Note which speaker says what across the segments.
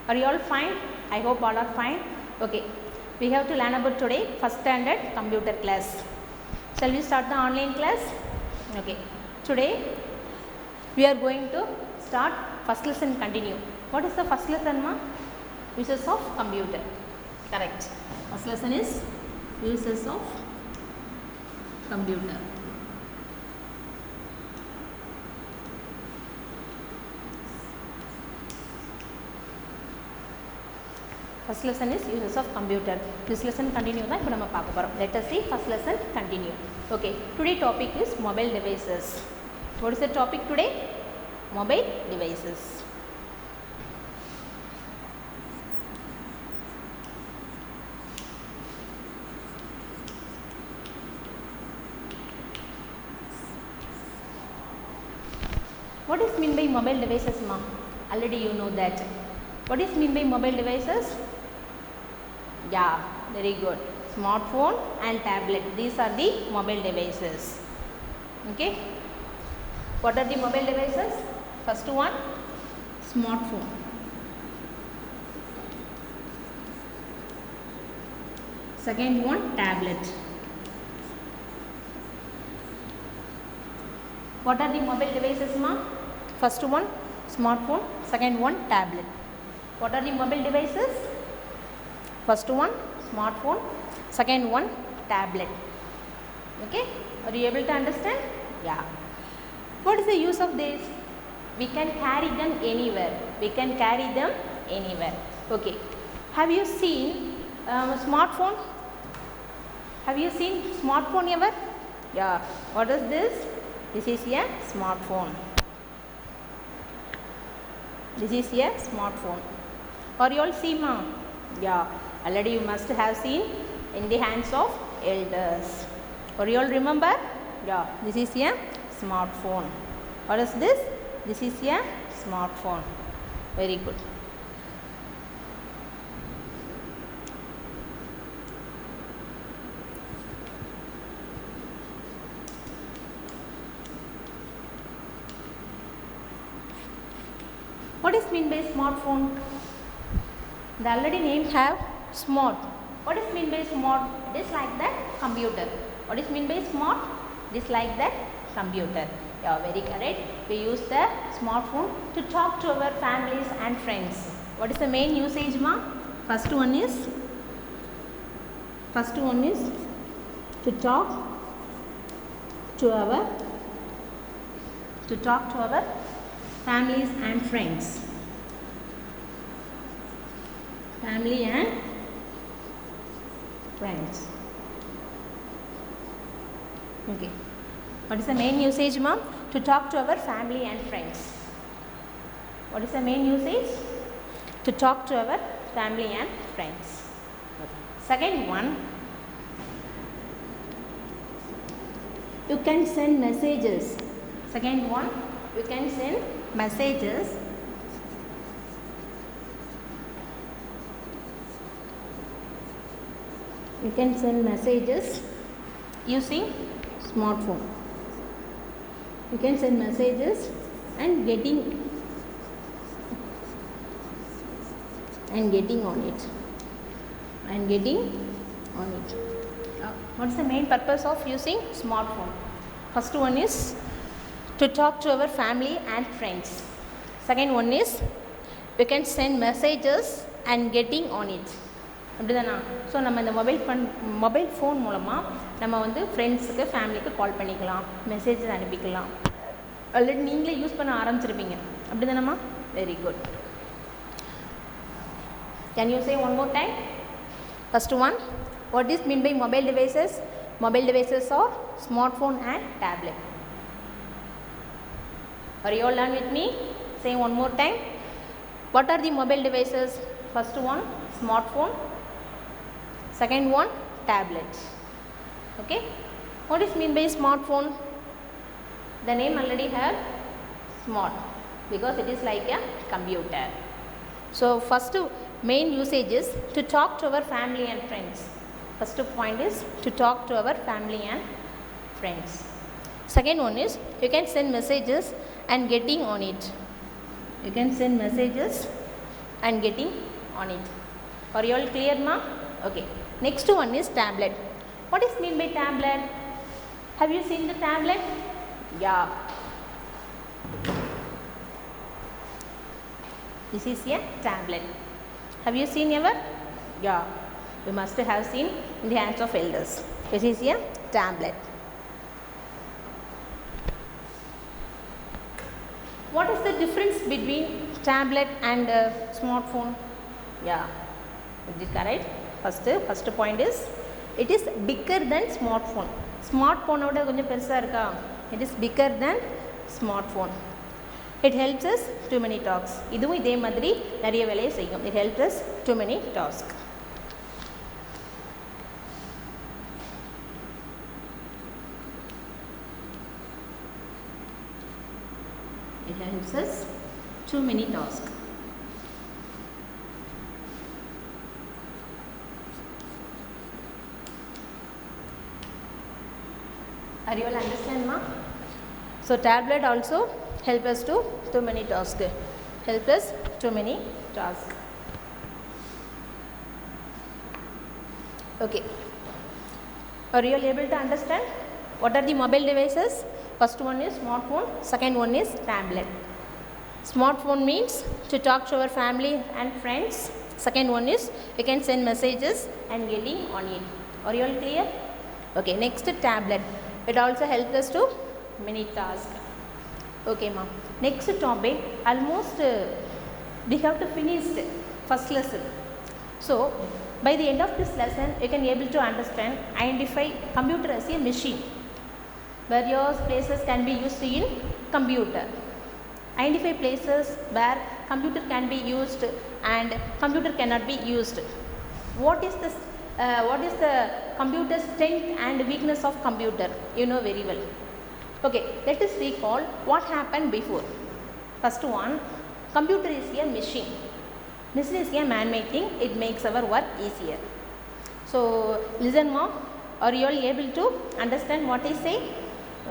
Speaker 1: Are you all fine? I hope all are fine. Okay. We have to learn about today first standard computer class. Shall we start the online class? Okay. Today we are going to start first lesson continue. What is the first lesson, ma? Uses of computer. Correct. First lesson is uses of computer. First lesson is uses of computer. This lesson continue na ipo nama paaka porom. Let us see first lesson continue. Okay. Today topic is mobile devices. What is the topic today? Mobile devices. What is mean by mobile devices, ma? Already you know that. What is mean by mobile devices? Yeah, very good. Smartphone and tablet. These are the mobile devices. Okay. What are the mobile devices? First one, smartphone. Second one, tablet. What are the mobile devices, ma? First one, smartphone. Second one, tablet. What are the mobile devices? First one, smartphone. Second one, tablet. Okay. Are you able to understand? Yeah. What is the use of this? We can carry them anywhere. We can carry them anywhere. Okay. Have you seen smartphone? Have you seen smartphone ever? Yeah. What is this? This is a smartphone. This is a smartphone. Or you all see, ma? Yeah. Already you must have seen in the hands of elders. Or you all remember? Yeah. This is a smartphone. What is this? This is a smartphone. Very good. What is mean by smartphone? The already name have smart. What is mean by smart? It is like that computer. What is mean by smart? It is like that computer. Yeah, very correct. We use the smartphone to talk to our families and friends. What is the main usage, ma? First one is to talk to our families and friends. Family and friends. Okay. What is the main usage, ma'am? To talk to our family and friends. What is the main usage? To talk to our family and friends. Okay. Second one, you can send messages. Second one, you can send messages. You can send messages using smartphone. You can send messages and getting on it. What's the main purpose of using smartphone? First one is to talk to our family and friends. Second one is we can send messages and getting on it. அப்படிதானா? So நம்ம இந்த mobile phone மூலமாக நம்ம வந்து ஃப்ரெண்ட்ஸுக்கு ஃபேமிலிக்கு call பண்ணிக்கலாம், messages அனுப்பிக்கலாம். ஆல்ரெடி நீங்களே யூஸ் பண்ண ஆரம்பிச்சிருப்பீங்க. அப்படி தானம்மா? Very good. Can you say one more time? First one, what is mean by mobile devices? Mobile devices are smartphone and tablet. Are you all learn with me? Say one more time. What are the mobile devices? First one, smartphone. Second one, tablet. Okay. What is mean by smartphone? The name already have smart because it is like a computer. So first main usage is to talk to our family and friends. First point is to talk to our family and friends. Second one is you can send messages and getting on it. You can send messages and getting on it. Are you all clear, ma? Okay. Next one is tablet. What is mean by tablet? Have you seen the tablet? Yeah. This is a tablet. Have you seen ever? Yeah. You must have seen in the hands of elders. This is a tablet. What is the difference between tablet and smartphone? Yeah, is it correct? First point is it is bigger than smartphone. Smartphone oda konjam perusa iruka. It is bigger than smartphone. It helps us too many tasks. இதுவும் இதே மாதிரி நிறைய வேலையை செய்யும். It helps us too many tasks. It helps us too many tasks. Are you all understand, ma? So tablet also help us to too many tasks. Help us too many tasks. Okay. Are you all able to understand? What are the mobile devices? First one is smartphone. Second one is tablet. Smartphone means to talk to our family and friends. Second one is we can send messages and getting on it. Are you all clear? Okay. Next, tablet. It also helps us to many tasks. Okay, ma'am. Next topic, almost we have to finish first lesson. So, by the end of this lesson, you can able to understand, identify computer as a machine. Various places can be used in computer. Identify places where computer can be used and computer cannot be used. What is the computer strength and weakness of computer? You know very well. Okay, let us recall what happened before. First one, computer is a machine. Machine is a man-made thing. It makes our work easier. So, listen, mom. Are you all able to understand what I say?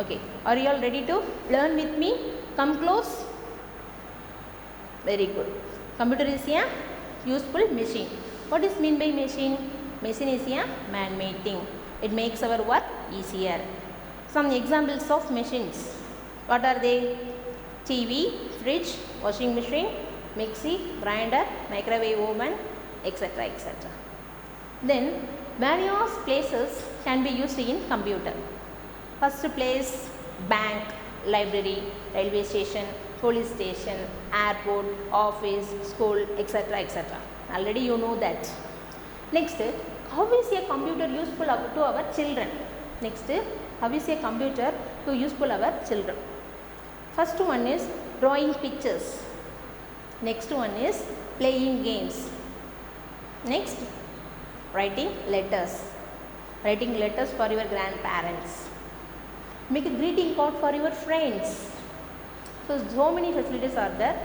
Speaker 1: Okay. Are you all ready to learn with me? Come close. Very good. Computer is a useful machine. What is mean by machine? Machine is a man-made thing. It makes our work easier. Some examples of machines. What are they? TV, fridge, washing machine, mixie, grinder, microwave oven, etc. etc. Then various places can be used in computer. First place, bank, library, railway station, police station, airport, office, school, etc. etc. Already you know that. Next, how is a computer useful to our children? Next, how is a computer to useful our children? First one is drawing pictures. Next one is playing games. Next, writing letters. Writing letters for your grandparents. Make a greeting card for your friends. So many facilities are there.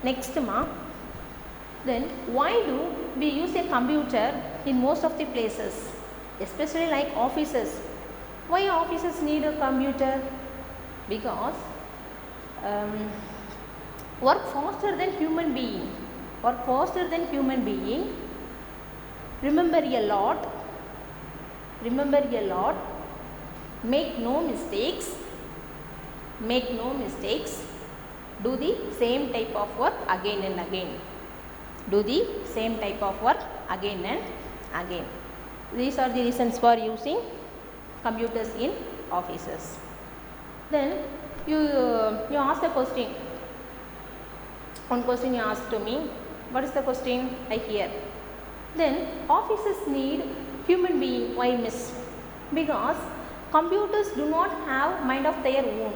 Speaker 1: Next, then why do we use a computer in most of the places, especially like offices? Why offices need a computer? Because work faster than human being. Work faster than human being. Remember a lot. Remember a lot. Make no mistakes. Make no mistakes. Do the same type of work again and again. Do the same type of work again and again. These are the reasons for using computers in offices. Then you ask a question. One question you asked to me. What is the question? I hear. Then offices need human being. Why, miss? Because computers do not have mind of their own.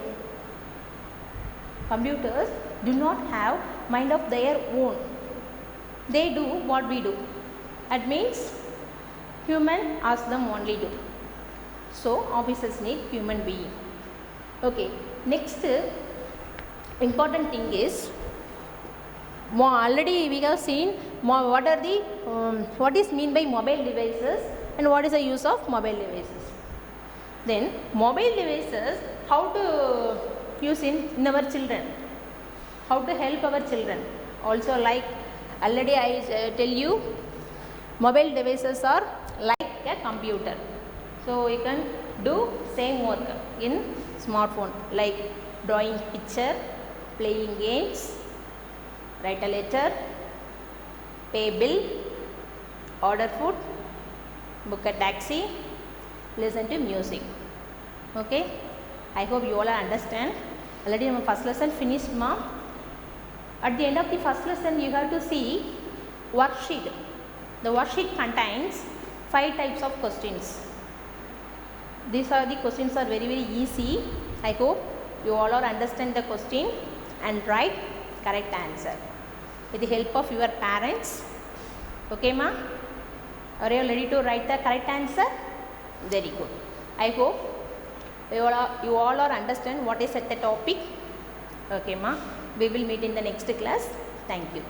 Speaker 1: Computers do not have mind of their own. They do what we do. That means human ask them only do. So offices need human being. Okay. Next important thing is, already we have seen what are the what is mean by mobile devices and what is the use of mobile devices. Then mobile devices, how to use in our children, how to help our children. Also like Already I tell you, mobile devices are like a computer. So you can do same work in smartphone, like drawing picture, playing games, write a letter, pay bill, order food, book a taxi, listen to music. Okay, I hope you all understand. Already my first lesson finished, ma. At the end of the first lesson you have to see worksheet. The worksheet contains 5 types of questions. These are the questions are very easy. I hope you all are understand the question and write correct answer with the help of your parents. Okay, ma? Are you ready to write the correct answer? Very good. I hope you all are understand what is at the topic. Okay, ma? We will meet in the next class. Thank you.